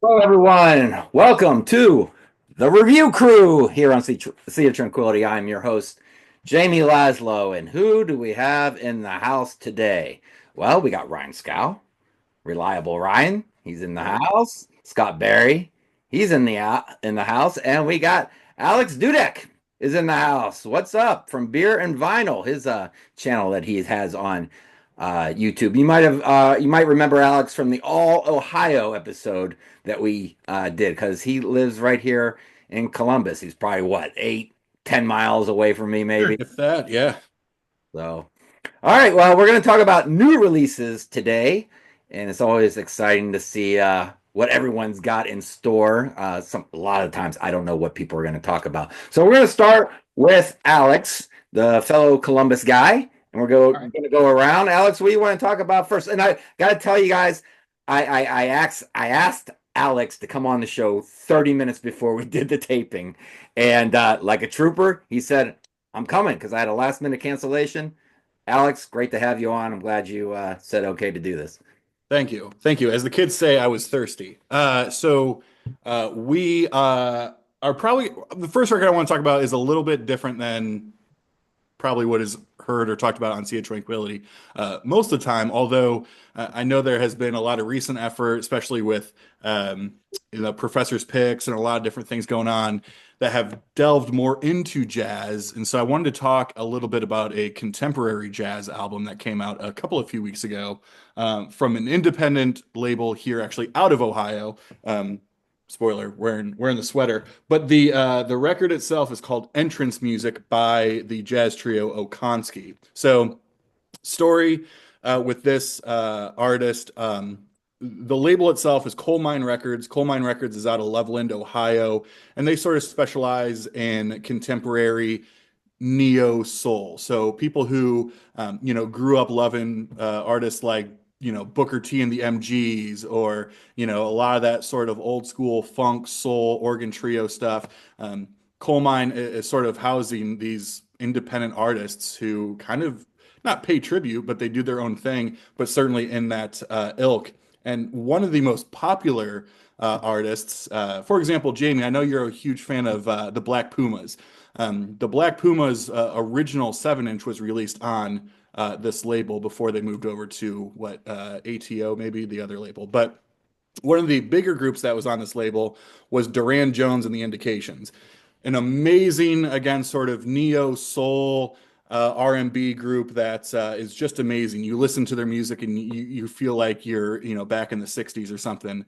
Hello, everyone. Welcome to the review crew here on Sea of Tranquility. I'm your host, Jamie Laszlo. And who do we have in the house today? Well, we got Ryan Scow, reliable Ryan. He's in the house. Scott Barry, he's in the house, and we got Alex Dudek is in the house. What's up from Beer and Vinyl, his channel that he has on YouTube. You might remember Alex from the All Ohio episode that we did because he lives right here in Columbus. He's probably what 8, 10 miles away from me, Sure, maybe. if that, yeah. So, all right. Well, we're going to talk about new releases today, and it's always exciting to see what everyone's got in store. A lot of times, I don't know what people are going to talk about. So, we're going to start with Alex, the fellow Columbus guy, and All right. going to go around. Alex, what do you want to talk about first? And I got to tell you guys, I asked Alex to come on the show 30 minutes before we did the taping, and like a trooper, he said, I'm coming because I had a last minute cancellation. Alex, great to have you on. I'm glad you said okay to do this. Thank you. Thank you. As the kids say, I was thirsty. We are probably the first record I want to talk about is a little bit different than probably what is heard or talked about on Sea of Tranquility most of the time. Although I know there has been a lot of recent effort, especially with professor's picks and a lot of different things going on that have delved more into jazz. And so I wanted to talk a little bit about a contemporary jazz album that came out a few weeks ago from an independent label here, actually out of Ohio. Spoiler, wearing the sweater. But the record itself is called Entrance Music by the jazz trio Okonsky. So story with this artist. The label itself is Coal Mine Records. Coal Mine Records is out of Loveland, Ohio, and they sort of specialize in contemporary neo soul. So people who grew up loving artists like Booker T and the MGs, or a lot of that sort of old school funk, soul, organ trio stuff. Coal Mine is sort of housing these independent artists who kind of not pay tribute, but they do their own thing, but certainly in that ilk. And one of the most popular artists, for example, Jamie, I know you're a huge fan of the Black Pumas. The Black Pumas original 7-inch was released on this label before they moved over to ATO, maybe the other label. But one of the bigger groups that was on this label was Duran Jones and the Indications, an amazing, again, sort of neo soul R&B group that is just amazing. You listen to their music and you feel like you're back in the 60s or something.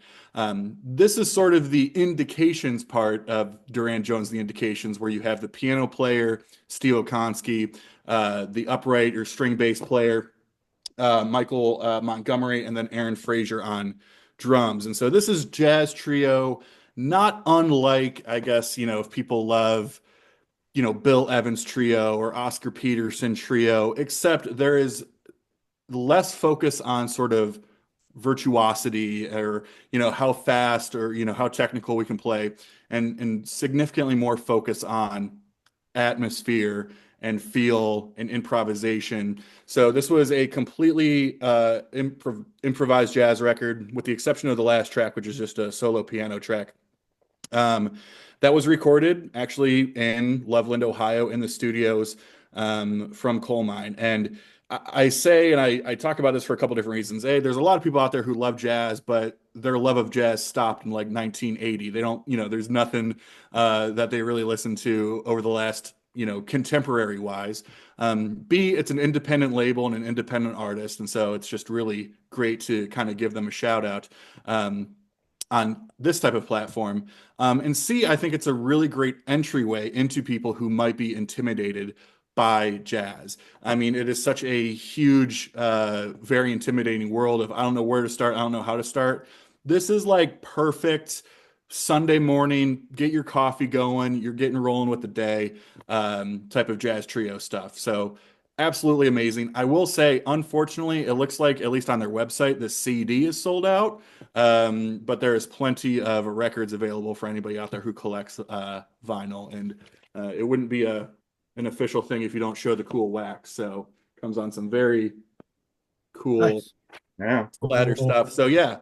This is sort of the Indications part of Duran Jones, the Indications, where you have the piano player Steve Okonsky, the upright or string bass player Michael Montgomery, and then Aaron Frazier on drums. And so this is jazz trio, not unlike, I guess, if people love Bill Evans trio or Oscar Peterson trio, except there is less focus on sort of virtuosity, or how fast, or how technical we can play, and significantly more focus on atmosphere and feel and improvisation. So this was a completely improvised jazz record, with the exception of the last track, which is just a solo piano track. Um, that was recorded actually in Loveland, Ohio, in the studios from Coal Mine. And I say, and I talk about this for a couple different reasons. There's a lot of people out there who love jazz, but their love of jazz stopped in like 1980. They don't, there's nothing that they really listen to over the last, contemporary wise. B, it's an independent label and an independent artist. And so it's just really great to kind of give them a shout out. On this type of platform. And C, I think it's a really great entryway into people who might be intimidated by jazz. I mean, it is such a huge, very intimidating world of I don't know where to start, I don't know how to start. This is like perfect Sunday morning, get your coffee going, you're getting rolling with the day type of jazz trio stuff. So absolutely amazing. I will say, unfortunately, it looks like, at least on their website, the CD is sold out. But there is plenty of records available for anybody out there who collects vinyl. And it wouldn't be an official thing if you don't show the cool wax. So comes on some very cool Nice. Yeah. splatter stuff. So yeah,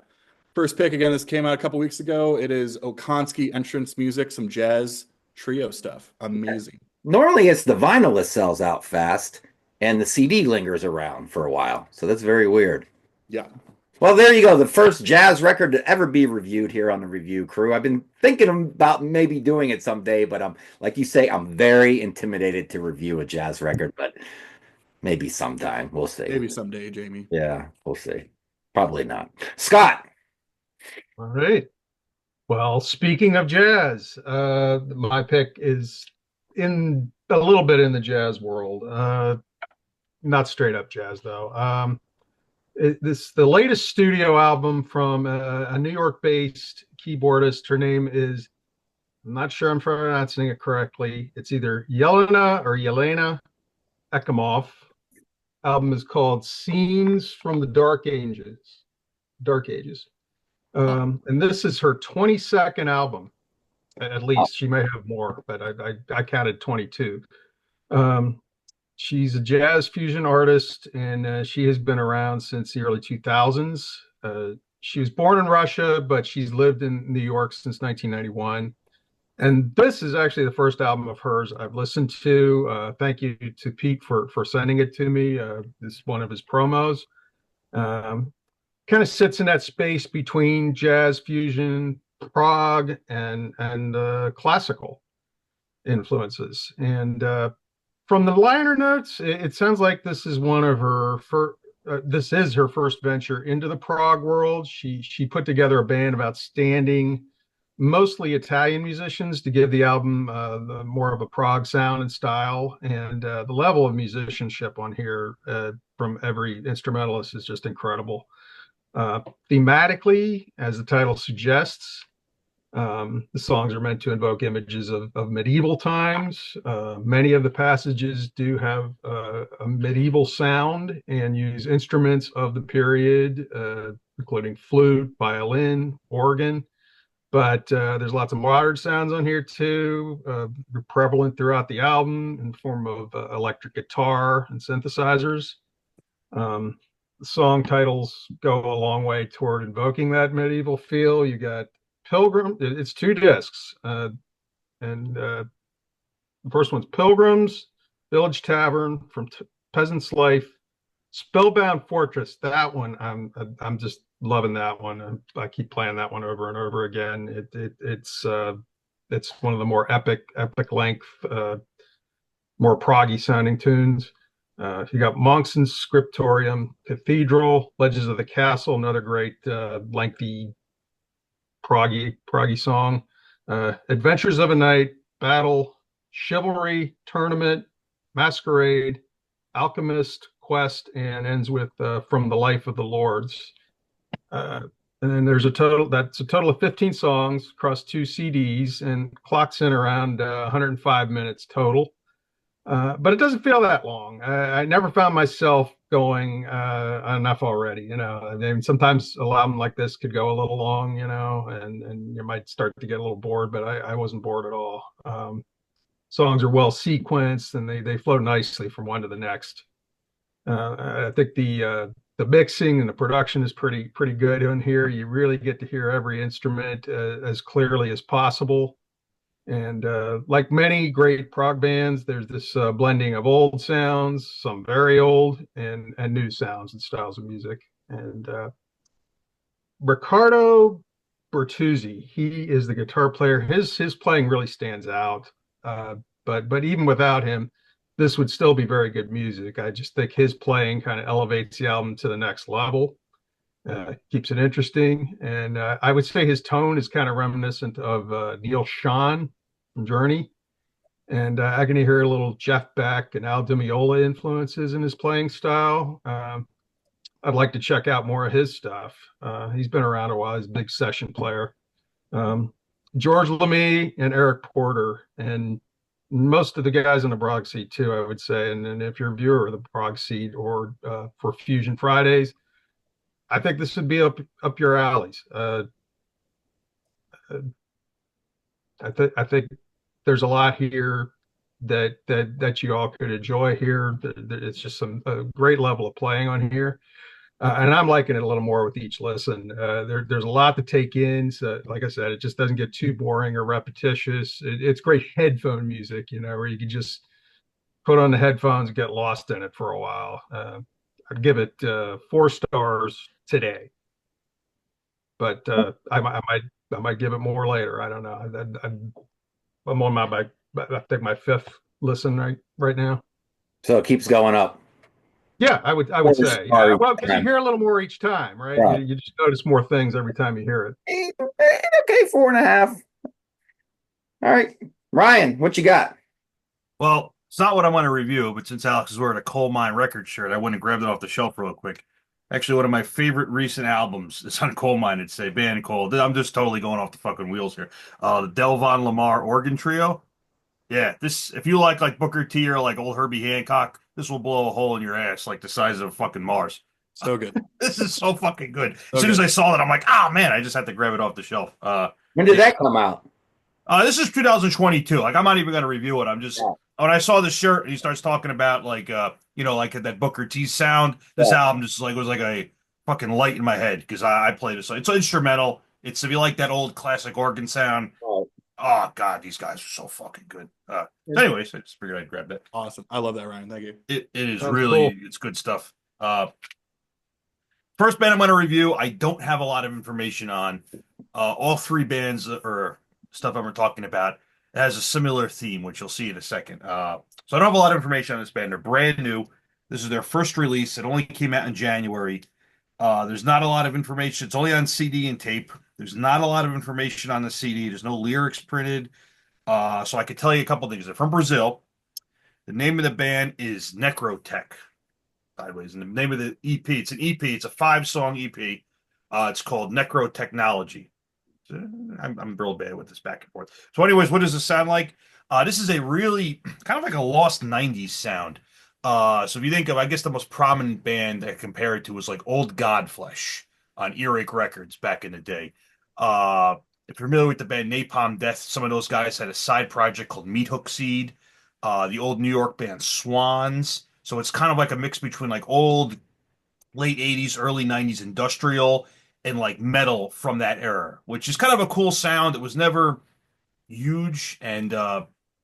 First pick again. This came out a couple weeks ago. It is Okonsky entrance music, some jazz trio stuff. Amazing. Normally, it's the vinyl that sells out fast, and the CD lingers around for a while. So that's very weird. Yeah. Well, there you go. The first jazz record to ever be reviewed here on the Review Crew. I've been thinking about maybe doing it someday, but like you say, I'm very intimidated to review a jazz record, but maybe sometime. We'll see. Maybe someday, Jamie. Yeah, we'll see. Probably not. Scott. All right. Well, speaking of jazz, my pick is in a little bit in the jazz world. Not straight up jazz though. The latest studio album from a New York-based keyboardist. Her name is, I'm not sure I'm pronouncing it correctly. It's either Yelena or Yelena Eckemoff. Album is called Scenes from the Dark Ages. Dark Ages. And this is her 22nd album, at least. She may have more, but I counted 22. She's a jazz fusion artist, and she has been around since the early 2000s. She was born in Russia, but she's lived in New York since 1991. And this is actually the first album of hers I've listened to. Thank you to Pete for sending it to me. This is one of his promos. Kind of sits in that space between jazz fusion, prog, and classical influences. And from the liner notes, it sounds like this is one of her first. This is her first venture into the prog world. She put together a band of outstanding, mostly Italian musicians to give the album more of a prog sound and style. And the level of musicianship on here from every instrumentalist is just incredible. Thematically, as the title suggests, the songs are meant to invoke images of medieval times. Many of the passages do have a medieval sound and use instruments of the period, including flute, violin, organ. But there's lots of modern sounds on here too, prevalent throughout the album in the form of electric guitar and synthesizers. The song titles go a long way toward invoking that medieval feel. You got Pilgrim. It's 2 discs, and the first one's Pilgrims, Village Tavern, From Peasant's Life, Spellbound Fortress. That one, I'm just loving that one. I keep playing that one over and over again. It's one of the more epic length, more proggy sounding tunes. You got Monks and Scriptorium, Cathedral, Legends of the Castle, another great lengthy proggy song. Adventures of a Night, Battle, Chivalry, Tournament, Masquerade, Alchemist, Quest, and ends with From the Life of the Lords. And then there's a total of 15 songs across 2 CDs and clocks in around 105 minutes total. But it doesn't feel that long. I never found myself going enough already. You know, I mean, sometimes a album like this could go a little long, you know, and you might start to get a little bored, but I wasn't bored at all. Songs are well sequenced and they flow nicely from one to the next. I think the mixing and the production is pretty good on here. You really get to hear every instrument as clearly as possible. And like many great prog bands, there's this blending of old sounds, some very old, and new sounds and styles of music. And Riccardo Bertuzzi, he is the guitar player. His playing really stands out. But even without him, this would still be very good music. I just think his playing kind of elevates the album to the next level. Keeps it interesting. And I would say his tone is kind of reminiscent of Neil Schon from Journey. And I can hear a little Jeff Beck and Al Di Meola influences in his playing style. I'd like to check out more of his stuff. He's been around a while. He's a big session player. George Lamy and Eric Porter, and most of the guys in the prog seat too, I would say. And if you're a viewer of the prog seat or for Fusion Fridays, I think this would be up your alleys. I think there's a lot here that you all could enjoy here. It's just a great level of playing on here. And I'm liking it a little more with each listen. There's a lot to take in. So, like I said, it just doesn't get too boring or repetitious. It's great headphone music, where you can just put on the headphones and get lost in it for a while. I'd give it 4 stars today, but I might give it more later. I don't know. I'm on I think my fifth listen right now. So it keeps going up. Yeah, I would say, yeah. Sorry. Well, because you hear a little more each time, right? Right. You just notice more things every time you hear it. Okay, 4.5. All right. Ryan, what you got? Well, it's not what I want to review, but since Alex is wearing a coal mine record shirt, I went and grabbed it off the shelf real quick. Actually, one of my favorite recent albums is on Coal Mine. It's a band called, I'm just totally going off the fucking wheels here. The Delvon Lamar Organ Trio. Yeah, this, if you like Booker T or like old Herbie Hancock, this will blow a hole in your ass like the size of fucking Mars. So good. This is so fucking good. So As soon as good. I saw it, I'm like, ah, man, I just had to grab it off the shelf. When did Yeah. that come out? This is 2022. Like, I'm not even going to review it. I'm just, Yeah. when I saw the shirt and he starts talking about like, like that Booker T sound, this Yeah. album just like was like a fucking light in my head because I played it. So it's instrumental. It's, if you like that old classic organ sound, Right. oh God, these guys are so fucking good. Anyways, I just figured I'd grab that. Awesome. I love that, Ryan. Thank you. It is Sounds really, cool. it's good stuff. First band I'm going to review, I don't have a lot of information on. All three bands or stuff I'm talking about it has a similar theme, which you'll see in a second. So I don't have a lot of information on this band. They're brand new. This is their first release. It only came out in January. There's not a lot of information. It's only on CD and tape. There's not a lot of information on the CD. There's no lyrics printed. So I could tell you a couple things. They're from Brazil. The name of the band is Necrotech. Sideways. And the name of the EP, it's an EP. It's a 5-song EP. It's called Necro Technology. I'm real bad with this back and forth. So, anyways, what does this sound like? This is a really kind of like a lost 90s sound. So if you think of, I guess the most prominent band I compare it to was like Old Godflesh on Earache Records back in the day. If you're familiar with the band Napalm Death, some of those guys had a side project called Meat Hook Seed. The old New York band Swans. So it's kind of like a mix between like old late 80s, early 90s industrial and like metal from that era, which is kind of a cool sound. It was never huge and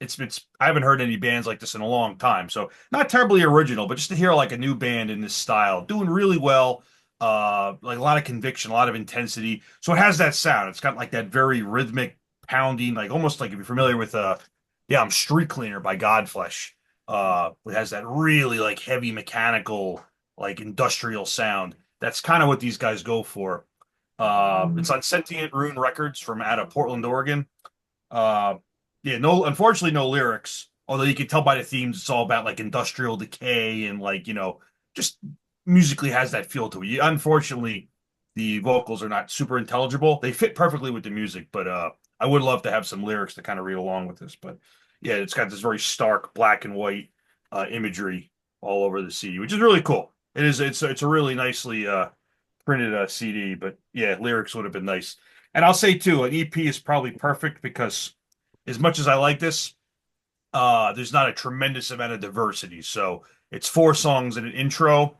it's I haven't heard any bands like this in a long time. So not terribly original, but just to hear like a new band in this style doing really well, like a lot of conviction, a lot of intensity. So it has that sound. It's got like that very rhythmic pounding, like almost like if you're familiar with I'm Street Cleaner by Godflesh. It has that really like heavy mechanical, like industrial sound. That's kind of what these guys go for. It's on Sentient Rune Records from out of Portland, Oregon. Uh, unfortunately, no lyrics. Although you can tell by the themes, it's all about like industrial decay and like just musically has that feel to it. Unfortunately, the vocals are not super intelligible. They fit perfectly with the music, but I would love to have some lyrics to kind of read along with this. But yeah, it's got this very stark black and white imagery all over the CD, which is really cool. It is. It's a really nicely printed CD, but yeah, lyrics would have been nice. And I'll say too, an EP is probably perfect because as much as I like this, there's not a tremendous amount of diversity. So it's 4 songs and an intro.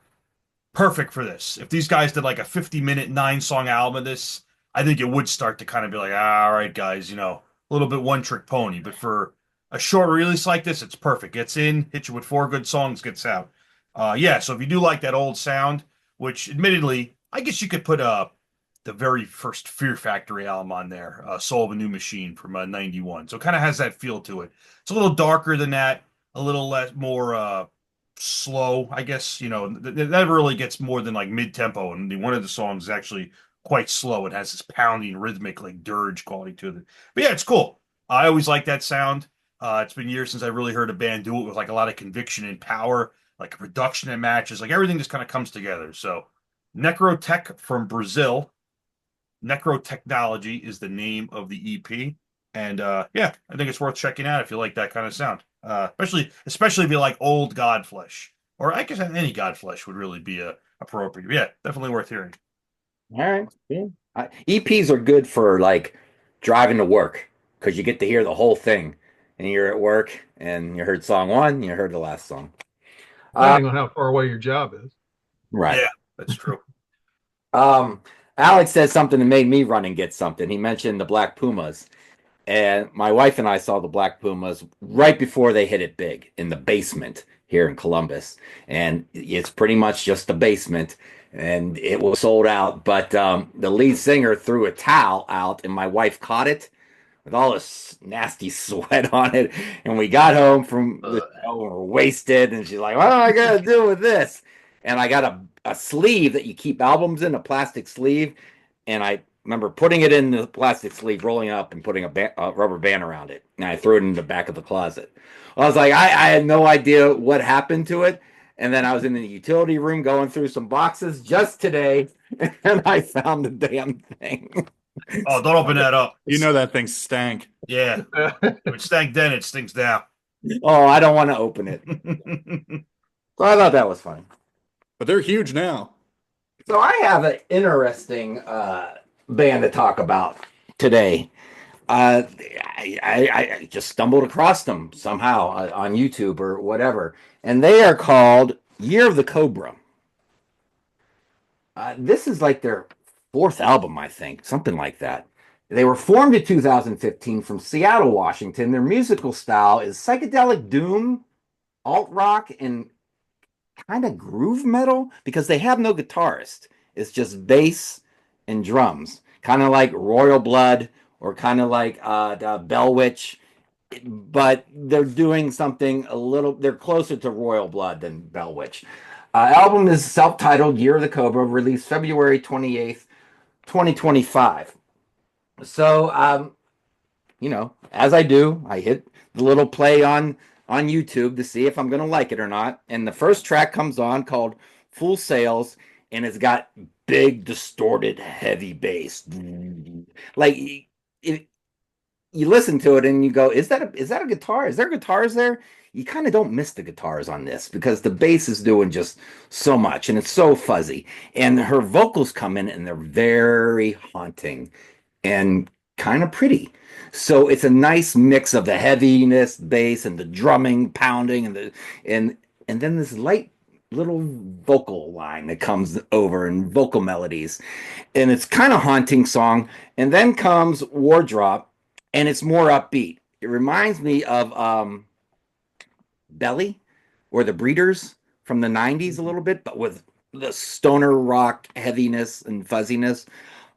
Perfect for this. If these guys did like a 50-minute 9-song album of this, I think it would start to kind of be like, all right, guys, a little bit one-trick pony. But for a short release like this, it's perfect. Gets in, hits you with 4 good songs, gets out. So if you do like that old sound, which admittedly, I guess you could put the very first Fear Factory album on there, Soul of a New Machine from '91. So it kind of has that feel to it. It's a little darker than that, a little less more slow, I guess. That never really gets more than like mid-tempo, and one of the songs is actually quite slow. It has this pounding rhythmic like dirge quality to it. But yeah, it's cool. I always like that sound. It's been years since I really heard a band do it with like a lot of conviction and power, like a production that matches, like everything just kind of comes together. So Necrotech from Brazil. Necro Technology is the name of the EP. And I think it's worth checking out if you like that kind of sound. Especially if you like old Godflesh. Or I guess any Godflesh would really be appropriate. Yeah, definitely worth hearing. All right. Yeah. EPs are good for like driving to work because you get to hear the whole thing. And you're at work and you heard song 1, you heard the last song. Depending on how far away your job is. Right. Yeah, That's true. Alex said something that made me run and get something. He mentioned the Black Pumas. And my wife and I saw the Black Pumas right before they hit it big in the basement here in Columbus. And it's pretty much just the basement. And it was sold out. But the lead singer threw a towel out, and my wife caught it with all this nasty sweat on it. And we got home from the show and we're wasted. And she's like, what am I going to do with this? And I got a sleeve that you keep albums in, a plastic sleeve. And I remember putting it in the plastic sleeve, rolling it up, and putting a rubber band around it. And I threw it in the back of the closet. I was like, I had no idea what happened to it. And then I was in the utility room going through some boxes just today, and I found the damn thing. Oh, don't open that up. You know that thing stank. Yeah. If it stank then, it stinks now. Oh, I don't want to open it. So I thought that was funny. But they're huge now. So I have an interesting band to talk about today. I just stumbled across them somehow on YouTube or whatever, and they are called Year of the Cobra. This is like their fourth album, I think, something like that. They were formed in 2015 from Seattle, Washington. Their musical style is psychedelic doom, alt rock, and kind of groove metal because they have no guitarist. It's just bass and drums, kind of like Royal Blood or kind of like Bell Witch, but they're doing something they're closer to Royal Blood than Bell Witch. Album is self-titled Year of the Cobra, released February 28th, 2025. So, as I do, I hit the little play on YouTube to see if I'm going to like it or not. And the first track comes on called Full Sails, and it's got big, distorted, heavy bass. Like, you listen to it and you go, is that a guitar? Is there guitars there? You kind of don't miss the guitars on this because the bass is doing just so much, and it's so fuzzy. And her vocals come in and they're very haunting and kind of pretty. So it's a nice mix of the heaviness, bass, and the drumming, pounding, and then this light little vocal line that comes over and vocal melodies. And it's kind of haunting song. And then comes War Drop, and it's more upbeat. It reminds me of Belly or the Breeders from the 90s a little bit, but with the stoner rock heaviness and fuzziness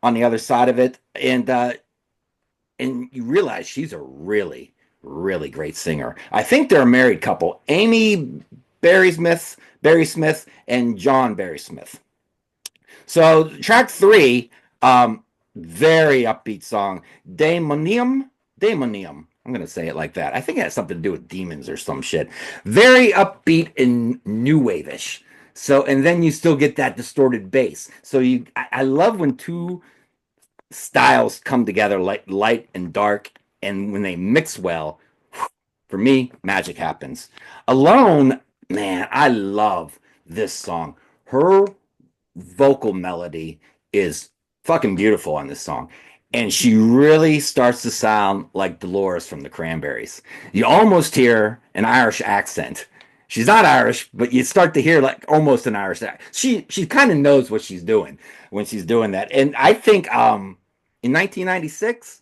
on the other side of it. And you realize she's a really, really great singer. I think they're a married couple. Amy Barry Smith, and John Barry Smith. So track 3, very upbeat song, Daemonium. I'm going to say it like that. I think it has something to do with demons or some shit. Very upbeat and new wave-ish. So, and then you still get that distorted bass. So I love when two styles come together, like light and dark, and when they mix well, for me, magic happens. Alone, man, I love this song. Her vocal melody is fucking beautiful on this song. And she really starts to sound like Dolores from the Cranberries. You almost hear an Irish accent. She's not Irish, but you start to hear like almost an Irish accent. She kind of knows what she's doing when she's doing that. And I think in 1996,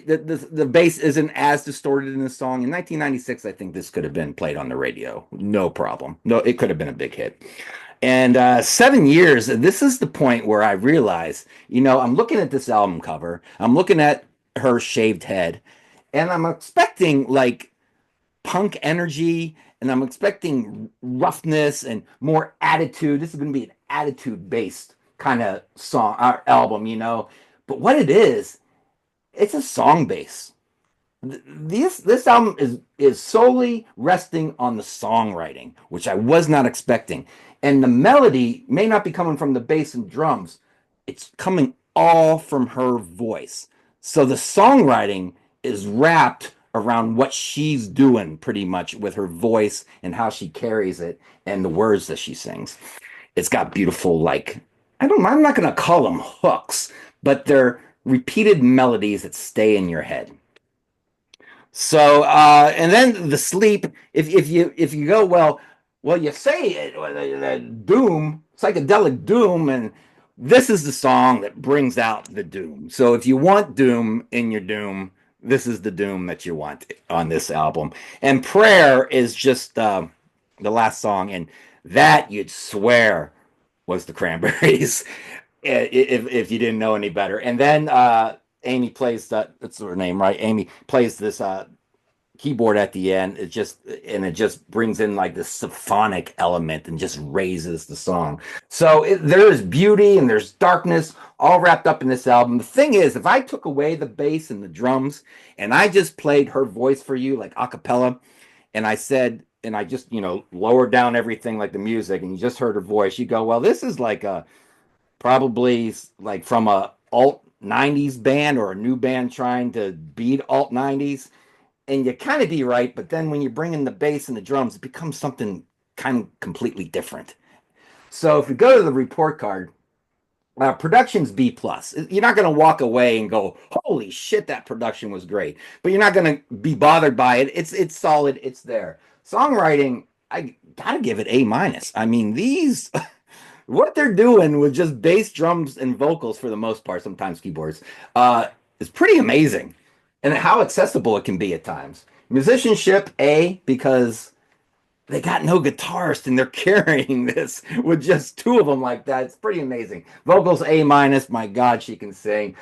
the bass isn't as distorted in the song. In 1996, I think this could have been played on the radio. No problem. No, it could have been a big hit. And 7 years, this is the point where I realize, I'm looking at this album cover. I'm looking at her shaved head, and I'm expecting like punk energy, and I'm expecting roughness and more attitude. This is going to be an attitude-based kind of song, album, But what it is, it's a song base. This album is solely resting on the songwriting, which I was not expecting. And the melody may not be coming from the bass and drums. It's coming all from her voice. So the songwriting is wrapped around what she's doing pretty much with her voice and how she carries it and the words that she sings. It's got beautiful, I'm not going to call them hooks, but they're repeated melodies that stay in your head. So, and then the sleep, if you go, well, Well, you say it, doom, psychedelic doom, and this is the song that brings out the doom. So if you want doom in your doom, this is the doom that you want on this album. And Prayer is just the last song, and that you'd swear was the Cranberries if you didn't know any better. And then Amy plays that's her name, right? Amy plays this keyboard at the end. It just brings in like this symphonic element and just raises the song. So there is beauty and there's darkness all wrapped up in this album. The thing is, if I took away the bass and the drums and I just played her voice for you like a cappella, and I said, and I just lowered down everything like the music, and you just heard her voice, you go, well, this is like a probably like from a alt 90s band or a new band trying to beat alt 90s, and you kind of be right, but then when you bring in the bass and the drums, it becomes something kind of completely different. So if you go to the report card, production's B plus. You're not going to walk away and go, "Holy shit, that production was great," but you're not going to be bothered by it. It's solid. It's there. Songwriting, I gotta give it A minus. I mean, these what they're doing with just bass, drums, and vocals for the most part, sometimes keyboards, is pretty amazing, and how accessible it can be at times. Musicianship A, because they got no guitarist and they're carrying this with just two of them like that. It's pretty amazing. Vocals A minus. My God, she can sing.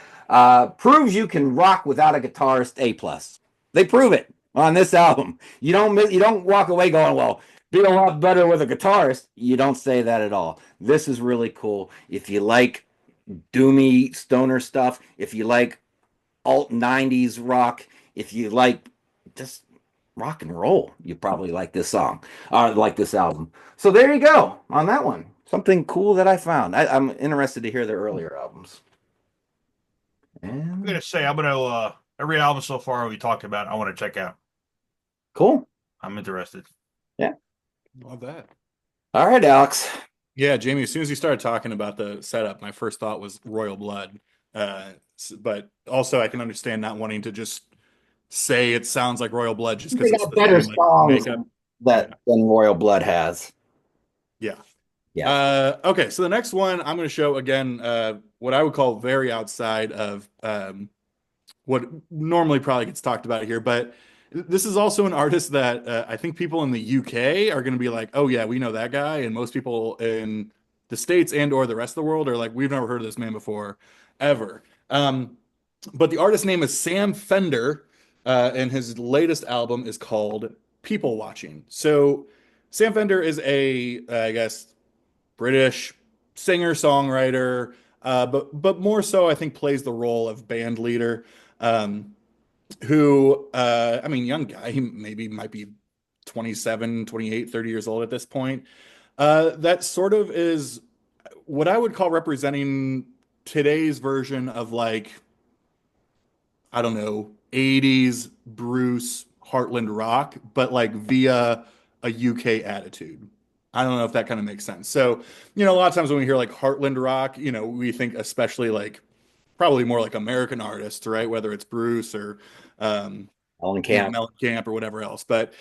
Proves you can rock without a guitarist. A plus. They prove it on this album. You don't walk away going, well, be a lot better with a guitarist. You don't say that at all. This is really cool. If you like doomy stoner stuff, if you like alt 90s rock, if you like just rock and roll, you probably like this song, like this album. So there you go on that one. Something cool that I found. I'm interested to hear their earlier albums. I'm And gonna say I'm gonna every album so far we talked about, I want to check out. cool. I'm interested. Yeah. Love that. All right, Alex. Yeah, Jamie, as soon as you started talking about the setup, my first thought was Royal Blood. But also I can understand not wanting to just say it sounds like Royal Blood just because They it's got the better same like songs makeup. that than Royal Blood has. Yeah. Yeah. Okay, so the next one I'm going to show again what I would call very outside of what normally probably gets talked about here, but this is also an artist that I think people in the UK are going to be like, oh yeah, we know that guy, and most people in the States and or the rest of the world are like, we've never heard of this man before, ever. But the artist name is Sam Fender, and his latest album is called People Watching. So Sam Fender is I guess, British singer songwriter, but more so I think plays the role of band leader. Who I mean, young guy, he maybe might be 27, 28, 30 years old at this point. That sort of is what I would call representing today's version of like, I don't know, 80s Bruce Heartland rock, but like via a UK attitude. I don't know if that kind of makes sense. So, a lot of times when we hear like Heartland rock, we think especially like probably more like American artists, right? Whether it's Bruce or Ellen Camp. Mellencamp or whatever else, but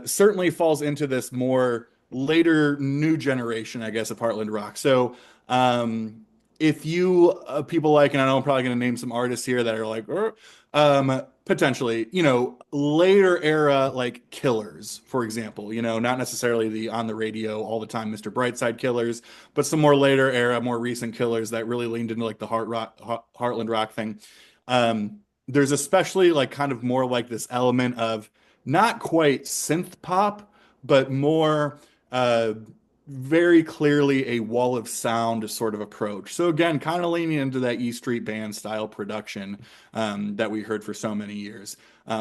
certainly falls into this more later new generation, I guess, of Heartland rock. So if you people like, and I know I'm probably going to name some artists here that are like, potentially, later era like Killers, for example, not necessarily the on the radio all the time Mr. Brightside Killers, but some more later era, more recent Killers that really leaned into like the Heartland rock thing. There's especially like kind of more like this element of not quite synth pop, but more very clearly a wall of sound sort of approach. So again, kind of leaning into that E Street Band style production that we heard for so many years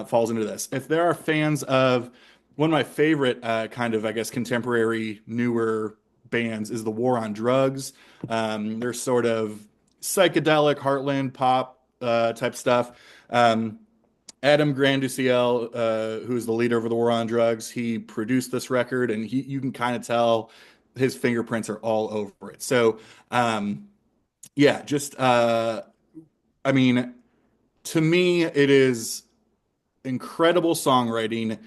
falls into this. If there are fans of one of my favorite kind of, I guess, contemporary newer bands is the War on Drugs. They're sort of psychedelic Heartland pop type stuff. Adam Granduciel, who's the leader of the War on Drugs, he produced this record, and you can kind of tell his fingerprints are all over it. So, yeah, just I mean, to me, it is incredible songwriting.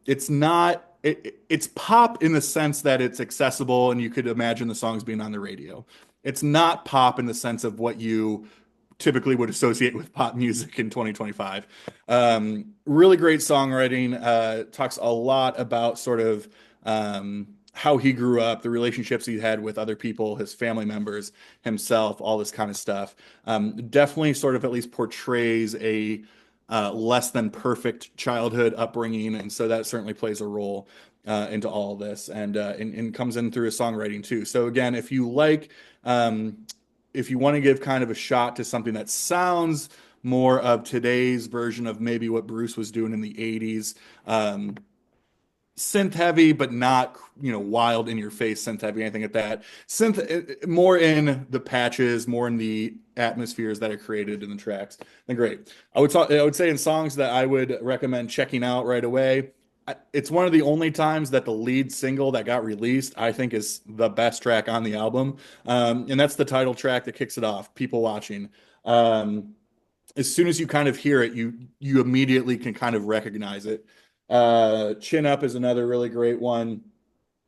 It's not it's pop in the sense that it's accessible and you could imagine the songs being on the radio. It's not pop in the sense of what you typically would associate with pop music in 2025. Really great songwriting. Talks a lot about sort of how he grew up, the relationships he had with other people, his family members, himself, all this kind of stuff. Definitely sort of at least portrays a less than perfect childhood upbringing, and so that certainly plays a role into all of this, and comes in through his songwriting too. So again, if you like, if you want to give kind of a shot to something that sounds more of today's version of maybe what Bruce was doing in the 80s, synth heavy, but not, wild in your face synth heavy, anything like that. Synth more in the patches, more in the atmospheres that are created in the tracks. Then great. I would say in songs that I would recommend checking out right away. It's one of the only times that the lead single that got released, I think, is the best track on the album. And that's the title track that kicks it off, People Watching. As soon as you kind of hear it, you immediately can kind of recognize it. Chin Up is another really great one.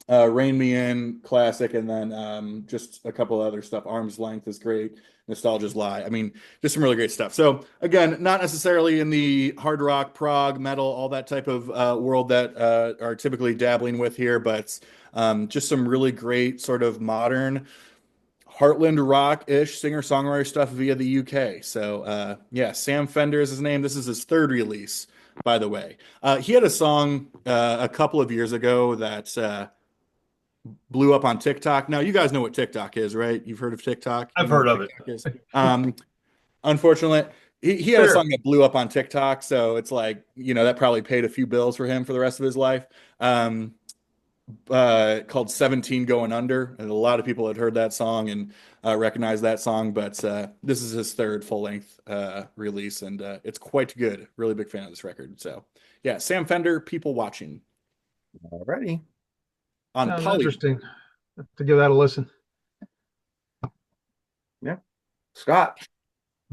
Rain Me In, classic, and then just a couple other stuff. Arm's Length is great. Nostalgia's Lie. I mean, just some really great stuff. So again, not necessarily in the hard rock, prog, metal, all that type of world that are typically dabbling with here, but just some really great sort of modern Heartland rock-ish singer-songwriter stuff via the UK. So yeah, Sam Fender is his name. This is his third release, by the way. He had a song a couple of years ago that blew up on TikTok. Now, you guys know what TikTok is, right? You've heard of TikTok? I've heard of it. Unfortunately, he had a song that blew up on TikTok, so it's like, that probably paid a few bills for him for the rest of his life. Called 17 Going Under, and a lot of people had heard that song and recognized that song, but this is his third full-length release, and it's quite good. Really big fan of this record. So yeah, Sam Fender, People Watching. Alrighty. On Sounds Poly. interesting. Have to give that a listen. Yeah. Scott.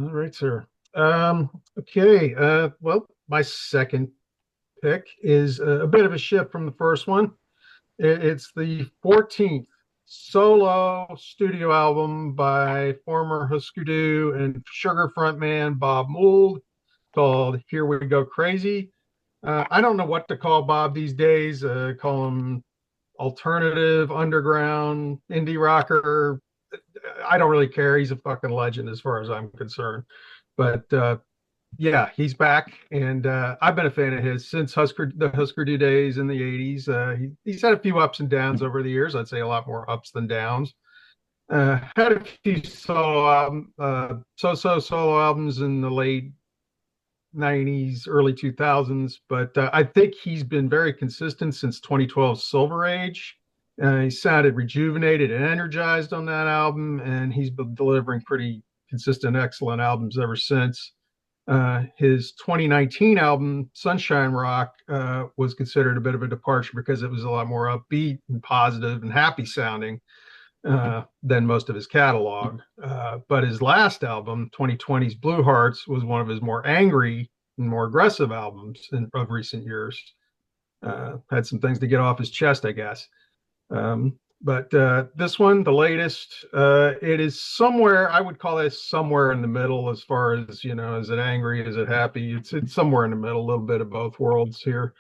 All right, sir. Okay. Well, my second pick is a bit of a shift from the first one. It's the 14th solo studio album by former Husker Du and Sugar frontman Bob Mould, called Here We Go Crazy. I don't know what to call Bob these days. Call him alternative, underground, indie rocker. I don't really care. He's a fucking legend as far as I'm concerned. But yeah, he's back, and I've been a fan of his since the Husker Du days in the 80s. He's had a few ups and downs over the years. I'd say a lot more ups than downs. Had a few solo albums in the late 90s, early 2000s, but I think he's been very consistent since 2012 Silver Age. He sounded rejuvenated and energized on that album, and he's been delivering pretty consistent, excellent albums ever since. His 2019 album, Sunshine Rock, was considered a bit of a departure because it was a lot more upbeat and positive and happy sounding than most of his catalog. But his last album, 2020's Blue Hearts, was one of his more angry and more aggressive albums of recent years. Had some things to get off his chest, I guess. But this one, the latest, it is somewhere, I would call it somewhere in the middle as far as, is it angry? Is it happy? It's somewhere in the middle, a little bit of both worlds here.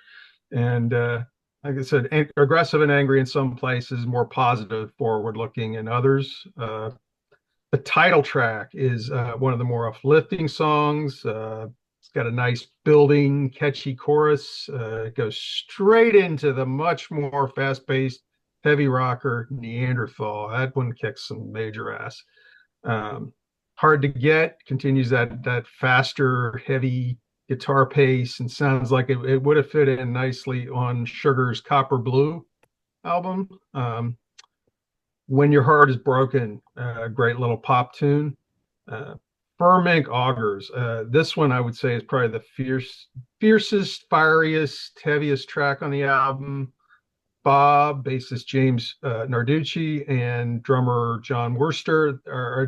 And like I said, aggressive and angry in some places, more positive, forward looking in others. The title track is one of the more uplifting songs. It's got a nice building, catchy chorus. It goes straight into the much more fast-paced, heavy rocker Neanderthal. That one kicks some major ass. Hard to Get continues that faster, heavy guitar pace, and sounds like it would have fit in nicely on Sugar's Copper Blue album. When Your Heart Is Broken, a great little pop tune. Firm Ink Augers. This one I would say is probably the fiercest, fieriest, heaviest track on the album. Bob, bassist James Narducci, and drummer John Worster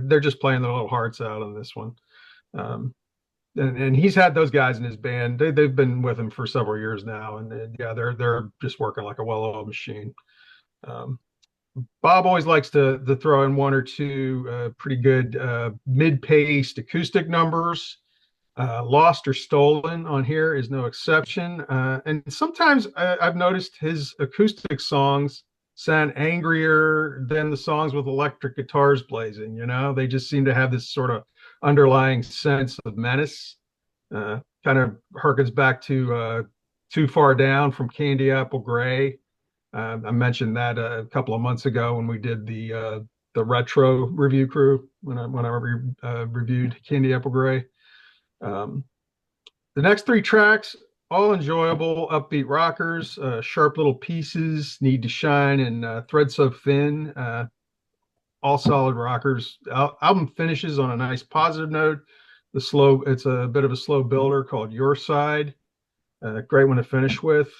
they're just playing their little hearts out on this one. and he's had those guys in his band. They've been with him for several years now, and yeah, they're just working like a well-oiled machine. Um, Bob always likes to throw in one or two pretty good mid-paced acoustic numbers. Lost or Stolen on here is no exception. And sometimes I've noticed his acoustic songs sound angrier than the songs with electric guitars blazing. They just seem to have this sort of underlying sense of menace. Kind of harkens back to Too Far Down from Candy Apple Gray. I mentioned that a couple of months ago when we did the retro review crew when I reviewed Candy Apple Gray. The next three tracks, all enjoyable, upbeat rockers, sharp little pieces, Need to Shine, and Thread So Thin. All solid rockers. Album finishes on a nice positive note. It's a bit of a slow builder called Your Side. Great one to finish with.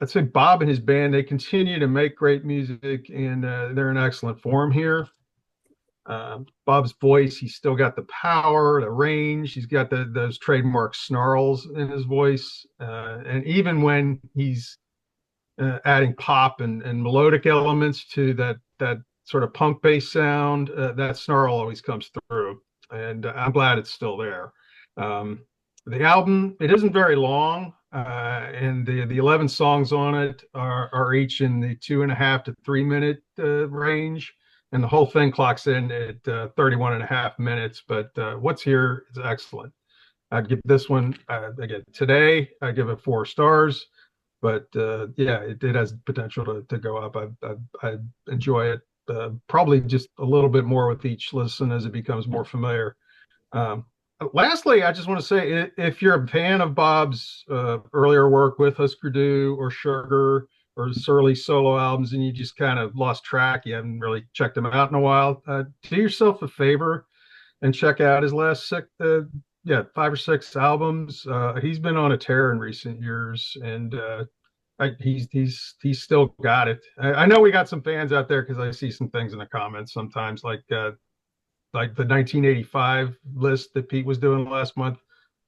I'd say Bob and his band, they continue to make great music, and they're in excellent form here. Bob's voice, he's still got the power, the range. He's got those trademark snarls in his voice. And even when he's adding pop and melodic elements to that sort of punk bass sound, that snarl always comes through. And I'm glad it's still there. The album, it isn't very long. And the 11 songs on it are each in the 2.5 to 3 minute range. And the whole thing clocks in at 31 and a half minutes. But what's here is excellent. I'd give this one, again, today, I give it 4 stars. But yeah, it has potential to go up. I enjoy it probably just a little bit more with each listen as it becomes more familiar. Lastly, I just want to say, if you're a fan of Bob's earlier work with Husker Du or Sugar or his early solo albums, and you just kind of lost track, you haven't really checked him out in a while, do yourself a favor and check out his last 5 or 6 albums. He's been on a tear in recent years, and he's still got it. I know we got some fans out there because I see some things in the comments sometimes, like the 1985 list that Pete was doing last month.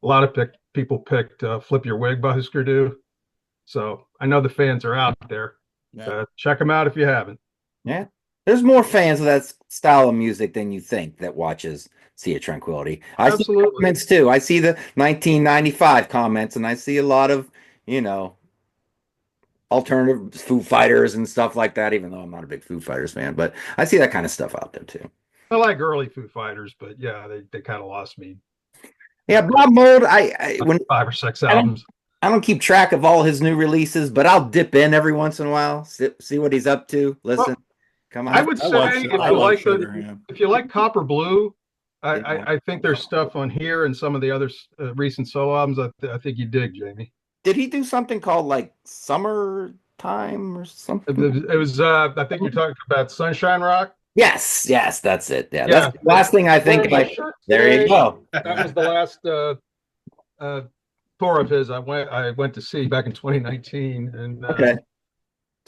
A lot of people picked Flip Your Wig by Husker Du. So I know the fans are out there. Yeah. Check them out if you haven't. Yeah. There's more fans of that style of music than you think that watches Sea of Tranquility. I Absolutely. see comments too. I see the 1995 comments, and I see a lot of, alternative Foo Fighters and stuff like that, even though I'm not a big Foo Fighters fan, but I see that kind of stuff out there too. I like early Foo Fighters, but yeah, they kind of lost me. Yeah, Bob Mould, when 5 or 6 albums. I don't keep track of all his new releases, but I'll dip in every once in a while, see what he's up to. Listen, come on. I would say if you like Copper Blue, I think there's stuff on here and some of the other recent solo albums I think you dig, Jamie. Did he do something called like Summertime or something? It was I think you're talking about Sunshine Rock. Yes, that's it. Yeah. That's the last thing I think of. There you go. That was the last tour of his I went to see back in 2019, and okay.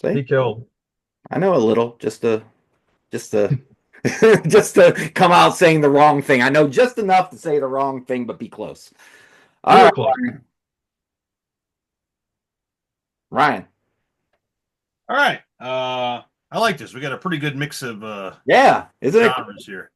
He killed. I know a little, just to just to come out saying the wrong thing. I know just enough to say the wrong thing, but be close. All right, close. Ryan. All right. I like this. We got a pretty good mix of isn't it genres here.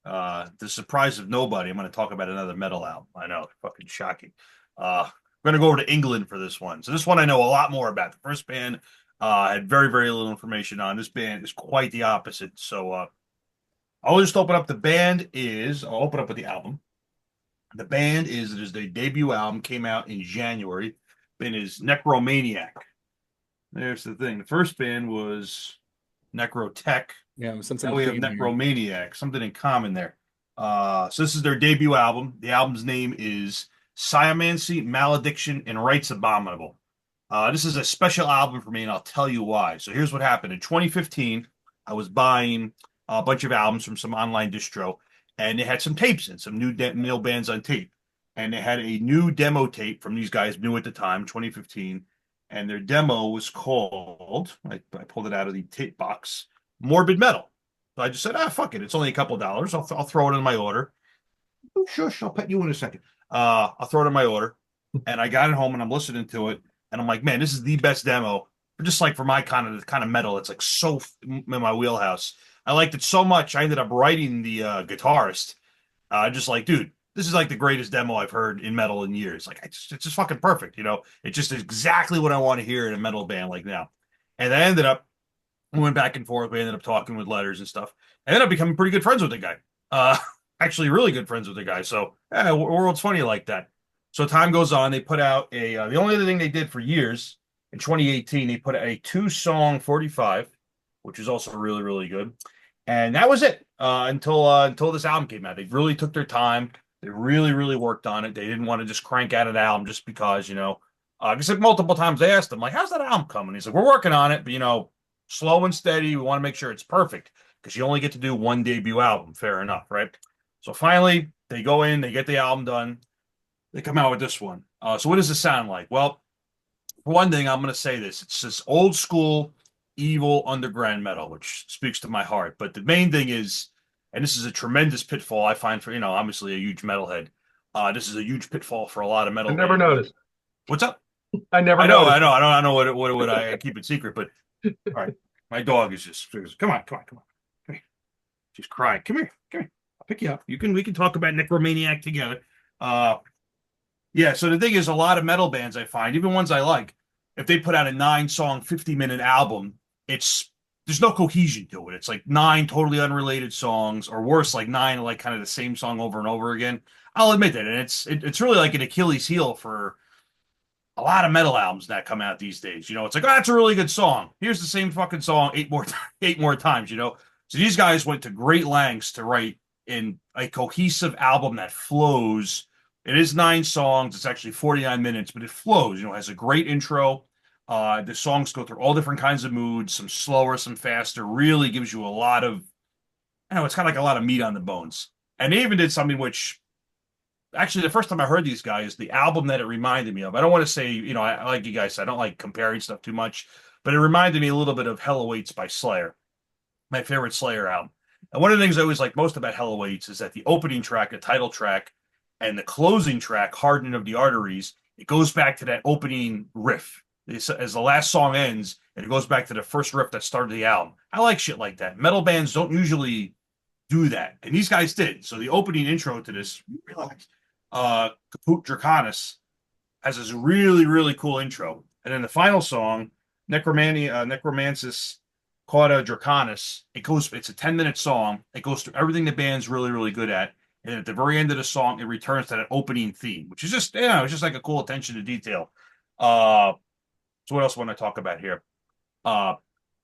The surprise of nobody. I'm going to talk about another metal album. I know, fucking shocking. We're going to go over to England for this one. So this one I know a lot more about. The first band had very, very little information on. This band is quite the opposite. So I'll just open up. I'll open up with the album. The band is their debut album, came out in January. Band is Necromaniac. There's the thing. The first band was Necrotech. Yeah, now we have Necromaniac. Something in common there. So this is their debut album. The album's name is Sciomancy, Malediction, and Rites Abominable. This is a special album for me, and I'll tell you why. So here's what happened. In 2015, I was buying a bunch of albums from some online distro, and they had some tapes in, some new male bands on tape. And they had a new demo tape from these guys, new at the time, 2015. And their demo was called, I pulled it out of the tape box, Morbid Metal. So I just said, fuck it. It's only a couple of dollars. I'll throw it in my order. Oh, shush, I'll pet you in a second. I'll throw it in my order. And I got it home and I'm listening to it. And I'm like, man, this is the best demo. Just like for my kind of metal, it's like so in my wheelhouse. I liked it so much. I ended up writing the guitarist. Just like, dude, this is like the greatest demo I've heard in metal in years. Like, it's just fucking perfect. It's just exactly what I want to hear in a metal band like now. And I ended up, we went back and forth. We ended up talking with letters and stuff. I ended up becoming pretty good friends with the guy. Uh, actually, really good friends with the guy. So, yeah, world's funny like that. So time goes on. They put out the only other thing they did for years in 2018, they put out a 2-song 45, which is also really, really good. And that was it until this album came out. They really took their time. They really, really worked on it. They didn't want to just crank out an album just because, I said multiple times they asked him, like, how's that album coming? He's like, we're working on it, but, slow and steady. We want to make sure it's perfect because you only get to do one debut album. Fair enough, right? So finally, they go in, they get the album done. They come out with this one. So what does it sound like? Well, for one thing, I'm going to say this. It's this old school, evil underground metal, which speaks to my heart. But the main thing is, and this is a tremendous pitfall I find for, obviously a huge metalhead. This is a huge pitfall for a lot of metal I never bands. noticed. What's up? I never I know, noticed. I know what would I keep it secret, but all right. My dog is just come on. Come here. She's crying. Come here. I'll pick you up. We can talk about Necromaniac together. Yeah, so the thing is, a lot of metal bands I find, even ones I like, if they put out a 9-song, 50-minute album, there's no cohesion to it. It's like 9 totally unrelated songs, or worse, like 9 like kind of the same song over and over again. I'll admit that, and it's really like an Achilles heel for a lot of metal albums that come out these days. It's like, oh, that's a really good song. Here's the same fucking song 8 more times. So these guys went to great lengths to write in a cohesive album that flows. It is 9 songs. It's actually 49 minutes, but it flows. It has a great intro. The songs go through all different kinds of moods, some slower, some faster. Really gives you a lot of, it's kind of like a lot of meat on the bones. And they even did something which, actually, the first time I heard these guys, the album that it reminded me of, I don't want to say, I like you guys, I don't like comparing stuff too much, but it reminded me a little bit of Hell Awaits by Slayer, my favorite Slayer album. And one of the things I always like most about Hell Awaits is that the opening track, the title track, and the closing track, Hardening of the Arteries, it goes back to that opening riff. As the last song ends, and it goes back to the first riff that started the album. I like shit like that. Metal bands don't usually do that, and these guys did. So the opening intro to this, relax, Caput Draconis, has this really, really cool intro. And then the final song, Necromancis Cauda Draconis, it's a 10-minute song. It goes through everything the band's really, really good at. And at the very end of the song, it returns to that opening theme, which is just, it's just like a cool attention to detail. So what else want to talk about here?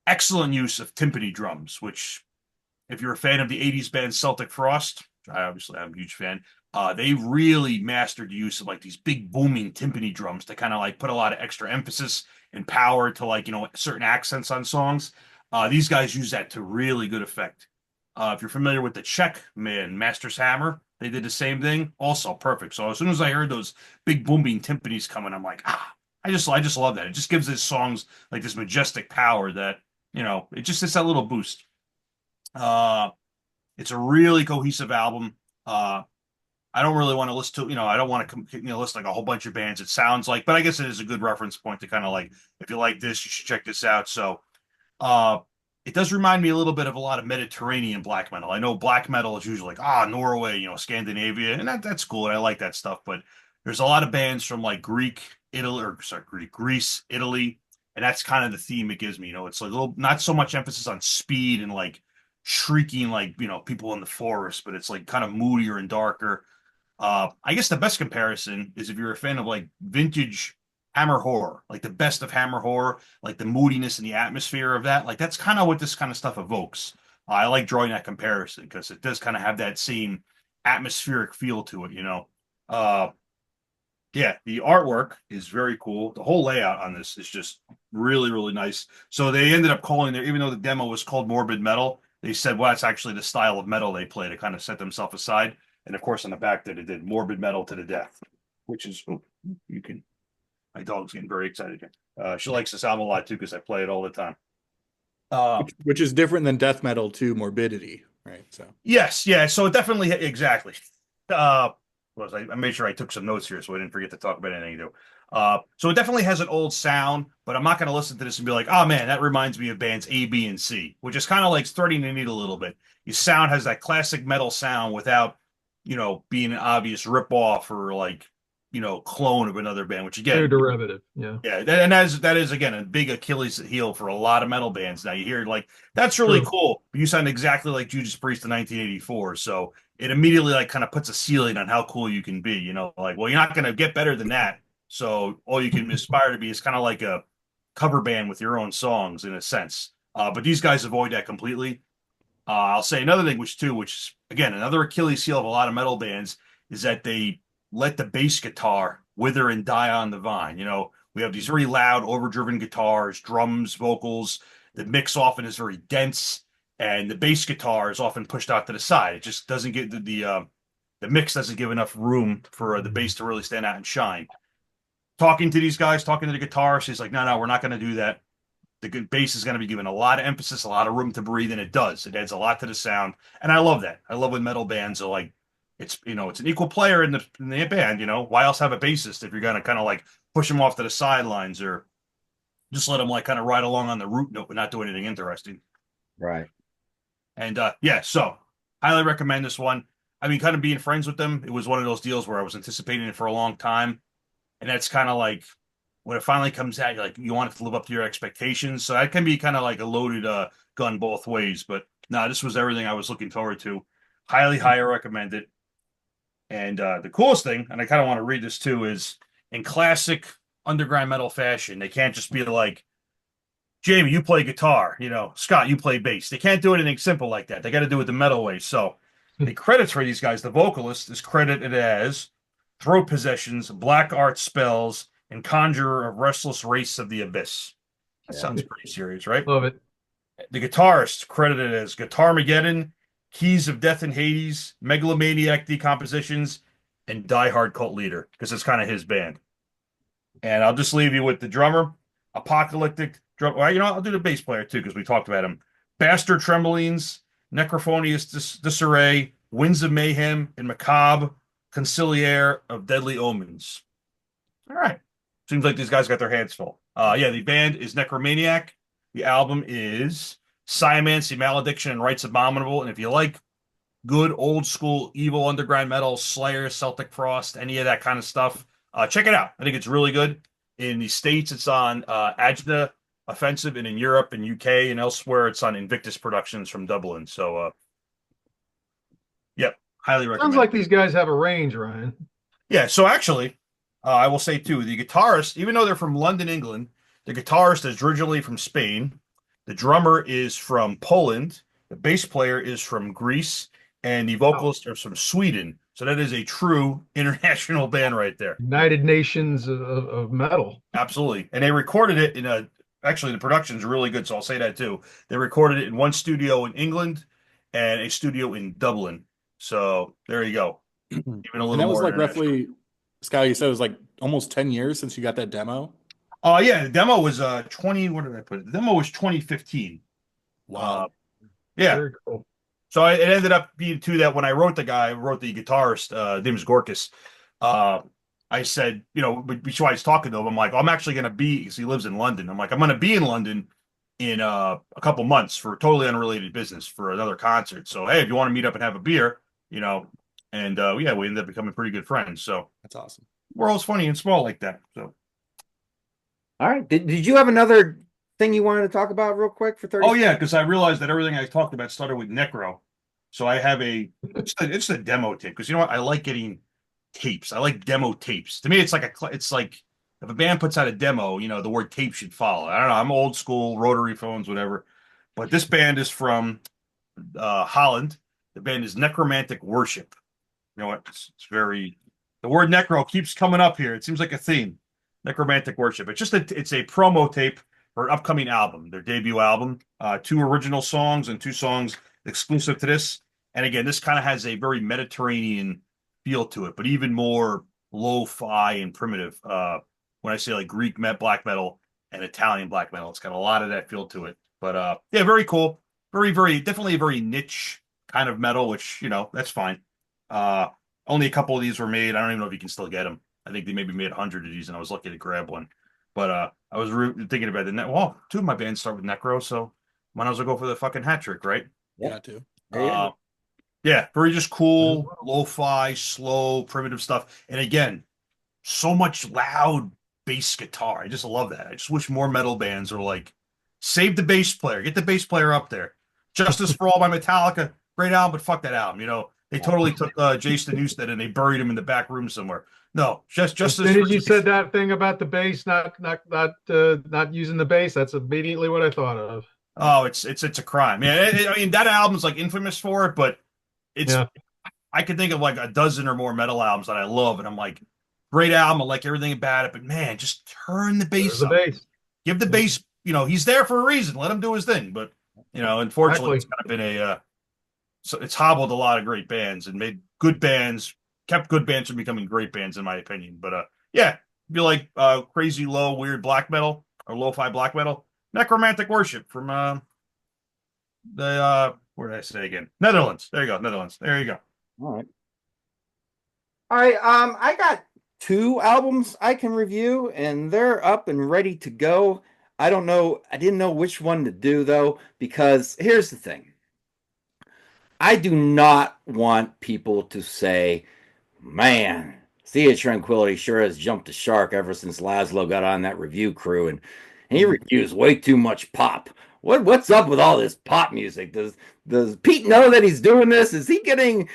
Excellent use of timpani drums, which, if you're a fan of the 80s band Celtic Frost, I'm a huge fan, they really mastered the use of like these big booming timpani drums to kind of like put a lot of extra emphasis and power to like, certain accents on songs. These guys use that to really good effect. If you're familiar with the Czech man, Master's Hammer, they did the same thing. Also perfect. So as soon as I heard those big booming timpanis coming, I'm like, I just love that. It just gives these songs like this majestic power that, it's that little boost. It's a really cohesive album. I don't really want to listen to, I don't want to list like a whole bunch of bands. It sounds like, but I guess it is a good reference point to kind of like, if you like this, you should check this out. So, it does remind me a little bit of a lot of Mediterranean black metal. I know black metal is usually like, Norway, Scandinavia, and that's cool. And I like that stuff, but there's a lot of bands from like Greece, Italy, and that's kind of the theme it gives me. It's like a little, not so much emphasis on speed and like shrieking, like, people in the forest, but it's like kind of moodier and darker. I guess the best comparison is if you're a fan of like vintage Hammer horror, like the best of Hammer horror, like the moodiness and the atmosphere of that. Like that's kind of what this kind of stuff evokes. I like drawing that comparison because it does kind of have that same atmospheric feel to it, Yeah, the artwork is very cool. The whole layout on this is just really, really nice. So they ended up calling even though the demo was called Morbid Metal, they said, well, that's actually the style of metal they play to kind of set themselves aside. And of course, on the back that it did Morbid Metal to the Death, which is, my dog's getting very excited here. She likes this album a lot too because I play it all the time. Which is different than death metal to Morbidity, right? So yes, yeah. So it definitely exactly. I made sure I took some notes here so I didn't forget to talk about anything new. So it definitely has an old sound, but I'm not going to listen to this and be like, oh man, that reminds me of bands A, B, and C, which is kind of like threading the needle a little bit. Your sound has that classic metal sound without, being an obvious rip-off or like, clone of another band, which Very again, derivative. Yeah. yeah, and that is again a big Achilles heel for a lot of metal bands. Now you hear like that's really True. cool, but you sound exactly like Judas Priest in 1984, so it immediately like kind of puts a ceiling on how cool you can be. Like well, you're not going to get better than that. So all you can aspire to be is kind of like a cover band with your own songs in a sense. But these guys avoid that completely. I'll say another thing, which is again another Achilles heel of a lot of metal bands, is that they let the bass guitar wither and die on the vine. We have these very loud, overdriven guitars, drums, vocals. The mix often is very dense, and the bass guitar is often pushed out to the side. It just doesn't get the mix doesn't give enough room for the bass to really stand out and shine. Talking to these guys, talking to the guitarist, he's like, no, we're not going to do that. The good bass is going to be given a lot of emphasis, a lot of room to breathe, and it does. It adds a lot to the sound, and I love that. I love when metal bands are like, it's an equal player in the band. Why else have a bassist if you're going to kind of like push him off to the sidelines or just let him like kind of ride along on the root note but not do anything interesting. Right. And yeah, so highly recommend this one. I mean, kind of being friends with them, it was one of those deals where I was anticipating it for a long time, and that's kind of like when it finally comes out, you want it to live up to your expectations. So that can be kind of like a loaded gun both ways. But no, this was everything I was looking forward to. Highly recommend it. And the coolest thing, and I kind of want to read this too, is in classic underground metal fashion, they can't just be like, Jamie, you play guitar, Scott, you play bass. They can't do anything simple like that. They got to do it the metal way. So the credits for these guys, the vocalist is credited as throat possessions, black art spells, and conjurer of restless race of the abyss. That sounds pretty serious, right? Love it. The guitarist credited as Guitarmageddon, Keys of Death and Hades, Megalomaniac Decompositions, and Die Hard Cult Leader, because it's kind of his band. And I'll just leave you with the drummer, Apocalyptic drum. Well, I'll do the bass player too, because we talked about him. Bastard Tremblings, Necrophonius Disarray, Winds of Mayhem, and Macabre, Conciliaire of Deadly Omens. All right. Seems like these guys got their hands full. Yeah, the band is Necromaniac. The album is Scimancy, Malediction, and Rites Abominable. And if you like good old school evil underground metal, Slayer, Celtic Frost, any of that kind of stuff, check it out. I think it's really good. In the States, it's on Agna Offensive, and in Europe and UK and elsewhere, it's on Invictus Productions from Dublin. So, yep, highly recommend. Sounds like these guys have a range, Ryan. Yeah, so actually, I will say too, the guitarist, even though they're from London, England, the guitarist is originally from Spain. The drummer is from Poland. The bass player is from Greece, and the vocalist is from Sweden. So that is a true international band right there. United Nations of metal. Absolutely. And they recorded it actually the production's really good, so I'll say that too. They recorded it in one studio in England and a studio in Dublin. So there you go. Even a little And that was more like roughly, Scott, you said it was like almost 10 years since you got that demo. Yeah, the demo was 20. What did I put it? The demo was 2015. Wow. Yeah. Very cool. So it ended up being too that when I wrote the guitarist, name is Gorkas. I said, before I was talking to him, I'm like, I'm actually going to be, because he lives in London. I'm like, I'm going to be in London in a couple months for totally unrelated business for another concert. So, hey, if you want to meet up and have a beer, and yeah, we ended up becoming pretty good friends. So That's awesome. World's funny and small like that. So. All right. Did you have another thing you wanted to talk about real quick for 30 Oh, yeah, because I realized that everything I talked about started with Necro. So I have it's a demo tape, because you know what? I like getting tapes. I like demo tapes. To me, it's like if a band puts out a demo, the word tape should follow. I don't know. I'm old school, rotary phones, whatever. But this band is from Holland. The band is Necromantic Worship. You know what? It's very, the word necro keeps coming up here. It seems like a theme. Necromantic Worship. It's a promo tape for an upcoming album, their debut album. 2 original songs and 2 songs exclusive to this. And again, this kind of has a very Mediterranean feel to it, but even more lo-fi and primitive. When I say like Greek black metal and Italian black metal, it's got a lot of that feel to it. But yeah, very cool. Very, very, definitely a very niche kind of metal, which, that's fine. only a couple of these were made. I don't even know if you can still get them. I think they maybe made 100 of these, and I was lucky to grab one. But I was thinking about well, two of my bands start with Necro, so might as well go for the fucking hat trick, right? Yeah. Got to. Yeah, very just cool, lo-fi, slow, primitive stuff. And again, so much loud bass guitar. I just love that. I just wish more metal bands were like, save the bass player, get the bass player up there. Justice for All by Metallica, great album, but fuck that album. You know, they totally took Jason Newsted and they buried him in the back room somewhere. No, just as soon as you said that thing about the bass, not using the bass, that's immediately what I thought of. Oh, it's a crime. Yeah, I mean that album's like infamous for it, but I could think of like a dozen or more metal albums that I love, and I'm like, great album, I like everything about it, but man, just turn the bass up. Give the bass, you know, he's there for a reason. Let him do his thing. But you know, unfortunately, it's kind of been so it's hobbled a lot of great bands and made good bands, kept good bands from becoming great bands, in my opinion. But yeah, if you like crazy low, weird black metal or lo-fi black metal, Necromantic Worship from the where did I say again? Netherlands. There you go, Netherlands. There you go. All right. I got 2 albums I can review, and they're up and ready to go. I don't know. I didn't know which one to do though, because here's the thing. I do not want people to say, man, Sea of Tranquility sure has jumped the shark ever since Laszlo got on that review crew, and he reviews way too much pop. What's up with all this pop music? Does Pete know that he's doing this? Is he getting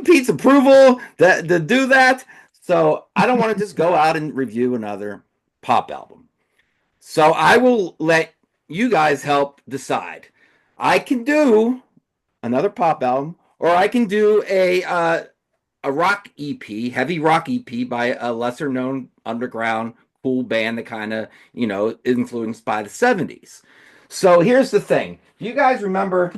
Pete's approval to do that? So I don't want to just go out and review another pop album. So I will let you guys help decide. I can do another pop album, or I can do a rock EP, heavy rock EP by a lesser known underground cool band that kind of, you know, influenced by the 70s. So here's the thing. Do you guys remember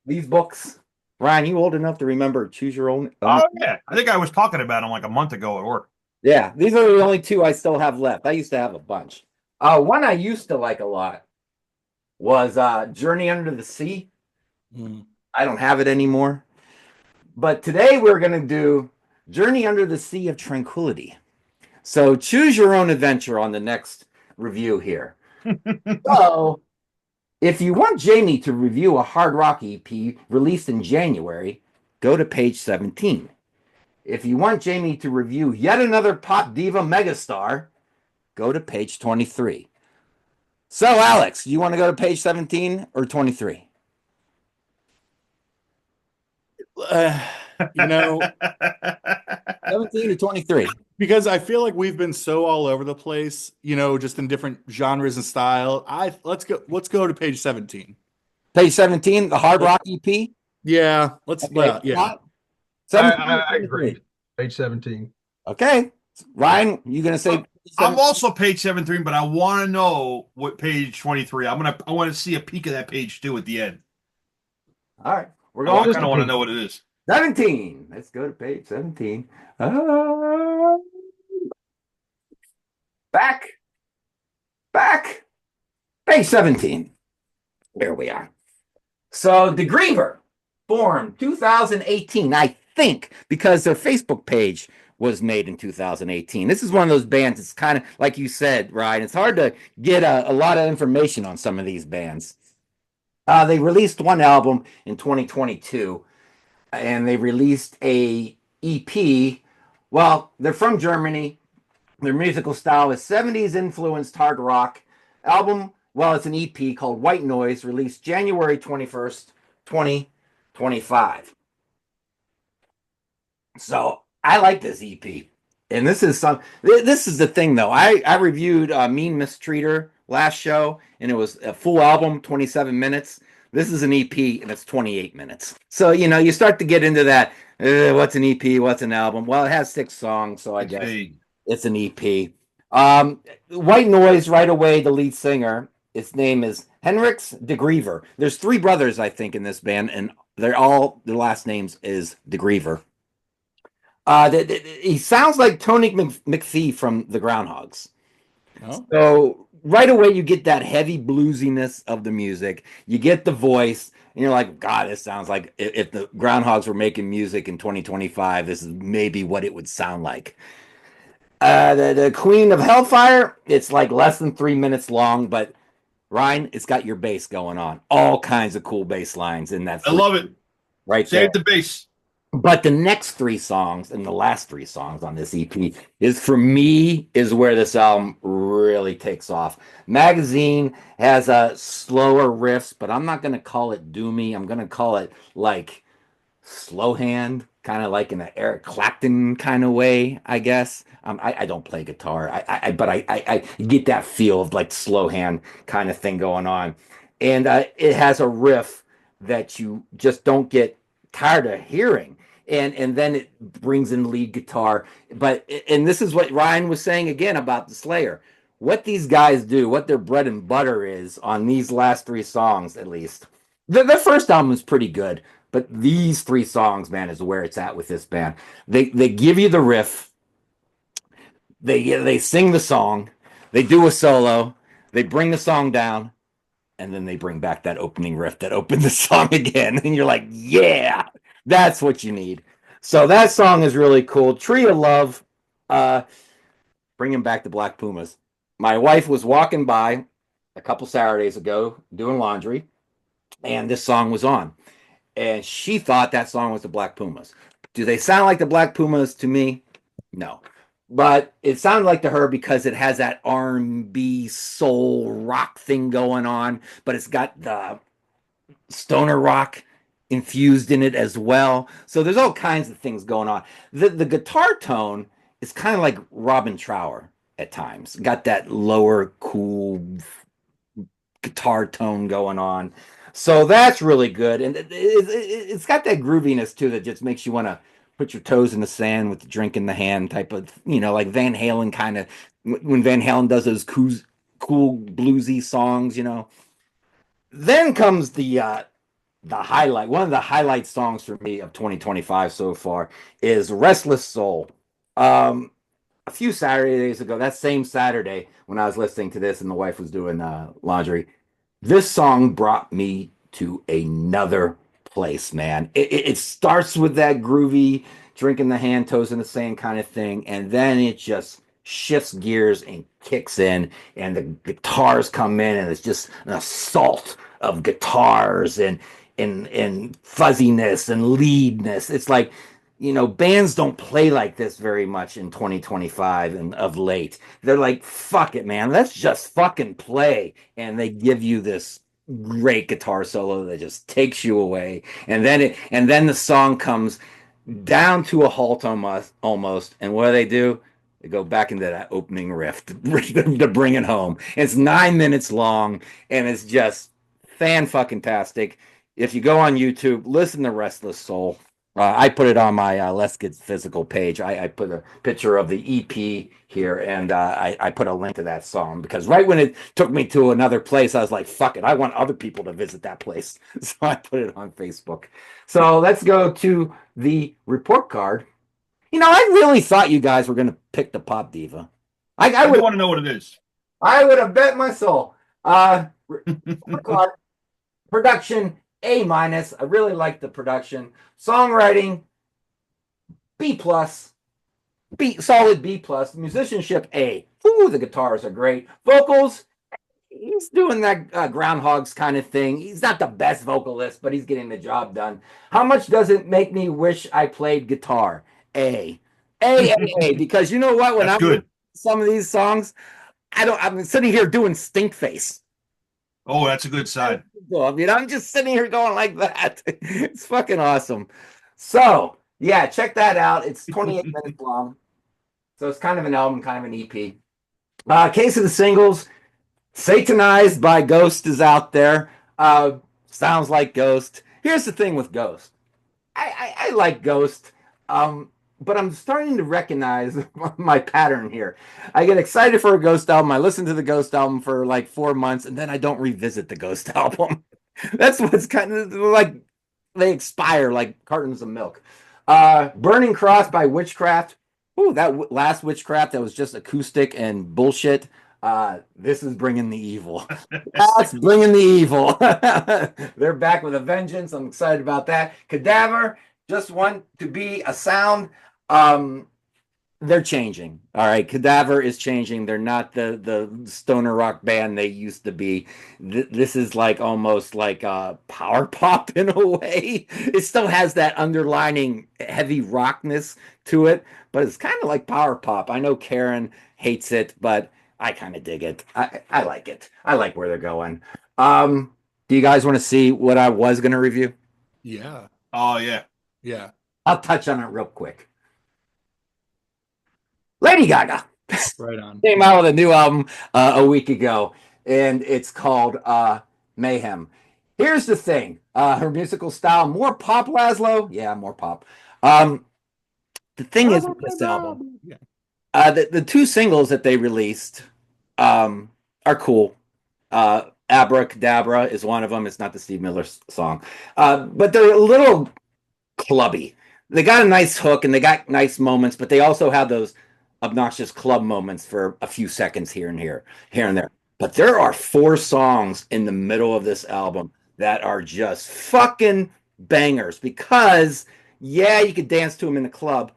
these books? Ryan, you old enough to remember Choose Your Own? Oh, yeah. I think I was talking about them like a month ago at work. Yeah, these are the only 2 I still have left. I used to have a bunch. One I used to like a lot was Journey Under the Sea. I don't have it anymore. But today we're going to do Journey Under the Sea of Tranquility. So choose your own adventure on the next review here. So if you want Jamie to review a hard rock EP released in January, go to page 17. If you want Jamie to review yet another pop diva megastar, go to page 23. So, Alex, do you want to go to page 17 or 23? You know, 17 to 23. Because I feel like we've been so all over the place, you know, just in different genres and style. Let's go to page 17. Page 17, the hard rock EP. Yeah, yeah. I agree. Page 17. Okay, Ryan, you gonna say? I'm also page 17, but I want to know what page 23. I want to see a peek of that page too at the end. All right, I kind of want to know what it is. 17. Let's go to page 17. Back. Page 17. There we are. So DeGriever, born 2018, I think, because their Facebook page was made in 2018. This is one of those bands. It's kind of like you said, Ryan. It's hard to get a lot of information on some of these bands. They released one album in 2022. And they released a EP. Well, they're from Germany. Their musical style is 70s influenced hard rock. Album, well, it's an EP called White Noise, released January 21st, 2025. So I like this EP. And this is the thing though. I reviewed Mean Mistreater last show, and it was a full album, 27 minutes. This is an EP, and it's 28 minutes. So, you know, you start to get into that, what's an EP, what's an album? Well, it has 6 songs, so I guess it's an EP. White Noise, right away, the lead singer, his name is Henriks DeGriever. There's 3 brothers, I think, in this band, and their last names is DeGriever. He sounds like Tony McPhee from the Groundhogs. Oh. So right away, you get that heavy bluesiness of the music. You get the voice, and you're like, God, this sounds like if the Groundhogs were making music in 2025, this is maybe what it would sound like. The Queen of Hellfire, it's like less than 3 minutes long, but Ryan, it's got your bass going on. All kinds of cool bass lines in that. I love it. Right Save there. the bass. But the next three songs and the last three songs on this EP is, for me, is where this album really takes off. Magazine has a slower riffs, but I'm not going to call it doomy. I'm going to call it like slow hand, kind of like in an Eric Clapton kind of way, I guess. I don't play guitar, but I get that feel of like slow hand kind of thing going on. And it has a riff that you just don't get tired of hearing. And then it brings in lead guitar. And this is what Ryan was saying again about the Slayer. What these guys do, what their bread and butter is on these last three songs, at least. The first album is pretty good, but these three songs, man, is where it's at with this band. They give you the riff, they sing the song, they do a solo, they bring the song down, and then they bring back that opening riff that opened the song again, and you're like, yeah, that's what you need. So that song is really cool. Tree of Love, bringing back the Black Pumas. My wife was walking by a couple Saturdays ago doing laundry, and this song was on. And she thought that song was the Black Pumas. Do they sound like the Black Pumas to me? No. But it sounded like to her because it has that R&B soul rock thing going on, but it's got the stoner rock infused in it as well. So there's all kinds of things going on. The guitar tone is kind of like Robin Trower at times. Got that lower, cool guitar tone going on. So that's really good. And it's got that grooviness too that just makes you want to put your toes in the sand with the drink in the hand type of, like Van Halen kind of, when Van Halen does those cool bluesy songs, Then comes the highlight. One of the highlight songs for me of 2025 so far is Restless Soul. A few Saturdays ago, that same Saturday when I was listening to this and the wife was doing laundry, this song brought me to another place, man. It starts with that groovy, drinking the hand, toes in the sand kind of thing, and then it just shifts gears and kicks in, and the guitars come in, and it's just an assault of guitars and fuzziness and leadness. It's like, bands don't play like this very much in 2025 and of late. They're like, fuck it, man. Let's just fucking play. And they give you this great guitar solo that just takes you away. And then the song comes down to a halt almost. And what do? They go back into that opening riff to bring it home. It's 9 minutes long, and it's just fan-fucking-tastic. If you go on YouTube, listen to Restless Soul. I put it on my Let's Get Physical page. I put a picture of the EP here, and I put a link to that song because right when it took me to another place, I was like, fuck it. I want other people to visit that place. So I put it on Facebook. So let's go to the report card. I really thought you guys were going to pick the Pop Diva. I would want to know what it is. I would have bet my soul. Report card, production, A-. I really like the production. Songwriting, B+. Solid B+. Musicianship, A. Ooh, the guitars are great. Vocals, he's doing that Groundhogs kind of thing. He's not the best vocalist, but he's getting the job done. How much does it make me wish I played guitar? A. Because you know what? When I'm doing some of these songs, I'm sitting here doing stink face. Oh, that's a good sign. I'm just sitting here going like that. It's fucking awesome. So, yeah, check that out. It's 28 minutes long. So it's kind of an album, kind of an EP. Case of the singles, Satanized by Ghost is out there. Sounds like Ghost. Here's the thing with Ghost. I like Ghost. But I'm starting to recognize my pattern here. I get excited for a Ghost album. I listen to the Ghost album for like 4 months, and then I don't revisit the Ghost album. That's what's kind of like they expire like cartons of milk. Burning Cross by Witchcraft. Ooh, that last Witchcraft that was just acoustic and bullshit. This is bringing the evil. That's bringing the evil. They're back with a vengeance. I'm excited about that. Cadaver just want to be a sound. They're changing. All right, Cadaver is changing. They're not the stoner rock band they used to be. This is like almost like power pop in a way. It still has that underlining heavy rockness to it, but it's kind of like power pop. I know Karen hates it, but I kind of dig it. I like it. I like where they're going. Do you guys want to see what I was going to review? Yeah. Oh yeah. Yeah. I'll touch on it real quick. Lady Gaga Right on. came out with a new album a week ago, and it's called Mayhem. Here's the thing: her musical style, more pop, Laszlo. Yeah, more pop. The thing is with this album, the two singles that they released are cool. Abracadabra is one of them. It's not the Steve Miller song, but they're a little clubby. They got a nice hook and they got nice moments, but they also have those obnoxious club moments for a few seconds here and there. But there are 4 songs in the middle of this album that are just fucking bangers because, yeah, you could dance to them in the club,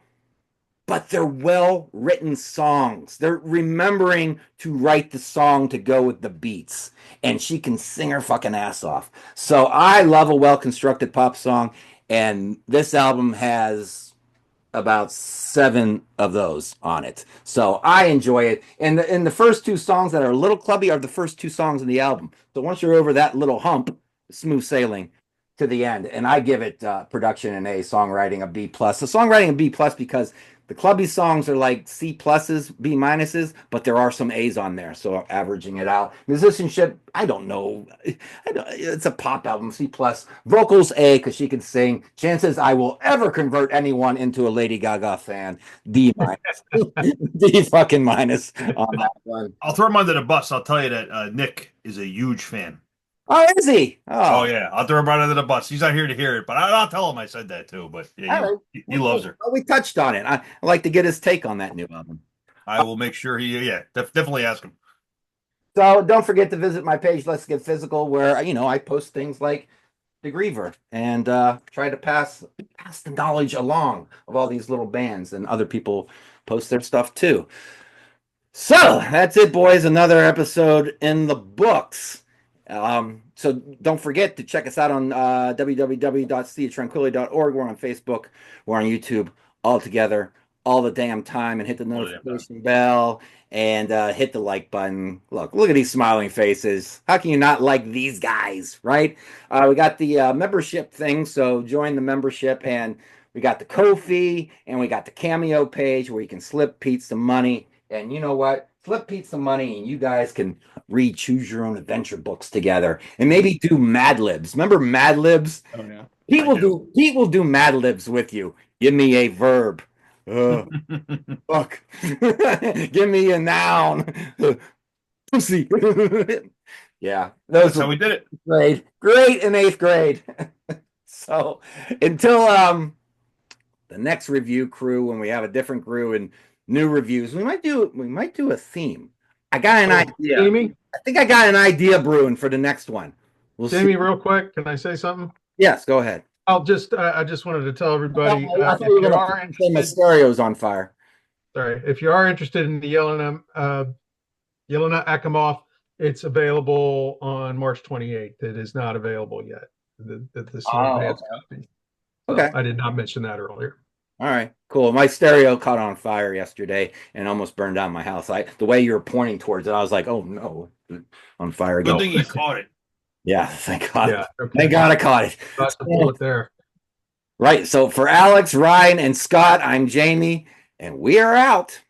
but they're well-written songs. They're remembering to write the song to go with the beats, and she can sing her fucking ass off. So I love a well-constructed pop song, and this album has about 7 of those on it. So I enjoy it. And the first 2 songs that are a little clubby are the first 2 songs in the album. So once you're over that little hump, smooth sailing to the end. And I give it production an A, songwriting a B+. The songwriting a B+ because the clubby songs are like C+, B-, but there are some A's on there. So averaging it out. Musicianship, I don't know. It's a pop album, C+. Vocals A, because she can sing. Chances I will ever convert anyone into a Lady Gaga fan, D-. D fucking minus on that one. I'll throw him under the bus. I'll tell you that Nick is a huge fan. Oh, is he? Oh yeah, I'll throw him right under the bus. He's not here to hear it, but I'll tell him I said that too. But yeah, he loves her. Well, we touched on it. I like to get his take on that new album. I will make sure definitely ask him. So don't forget to visit my page, Let's Get Physical, where I post things like DeGriever and try to pass the knowledge along of all these little bands, and other people post their stuff too. So that's it, boys. Another episode in the books. So don't forget to check us out on www.seaoftranquility.org. We're on Facebook, we're on YouTube, all together, all the damn time, and hit the notification bell and hit the like button. Look at these smiling faces. How can you not like these guys, right? We got the membership thing, so join the membership, and we got the Ko-fi, and we got the Cameo page where you can slip Pete some money. And you know what? Flip Pete some money, and you guys can read Choose Your Own Adventure books together, and maybe do Mad Libs. Remember Mad Libs? Oh yeah. Pete will do Mad Libs with you. Give me a verb. Fuck. Give me a noun. Pussy. Yeah, that's how we did it. Great in 8th grade. So until the next review crew, when we have a different crew and new reviews, we might do a theme. I got an idea. Jamie? I think I got an idea brewing for the next one. Jamie, real quick, can I say something? Yes, go ahead. I just wanted to tell everybody, I thought you were interested, my stereo's on fire. Sorry, if you are interested in the Yelena Eckemoff, it's available on March 28th. It is not available yet. Copy. Okay. I did not mention that earlier. All right, cool. My stereo caught on fire yesterday and almost burned down my house. The way you were pointing towards it, I was like, "Oh no, on fire again." Good thing you caught it. Yeah, thank God. Yeah, okay. Thank God I caught it. Got to pull it there. Right. So for Alex, Ryan, and Scott, I'm Jamie, and we are out.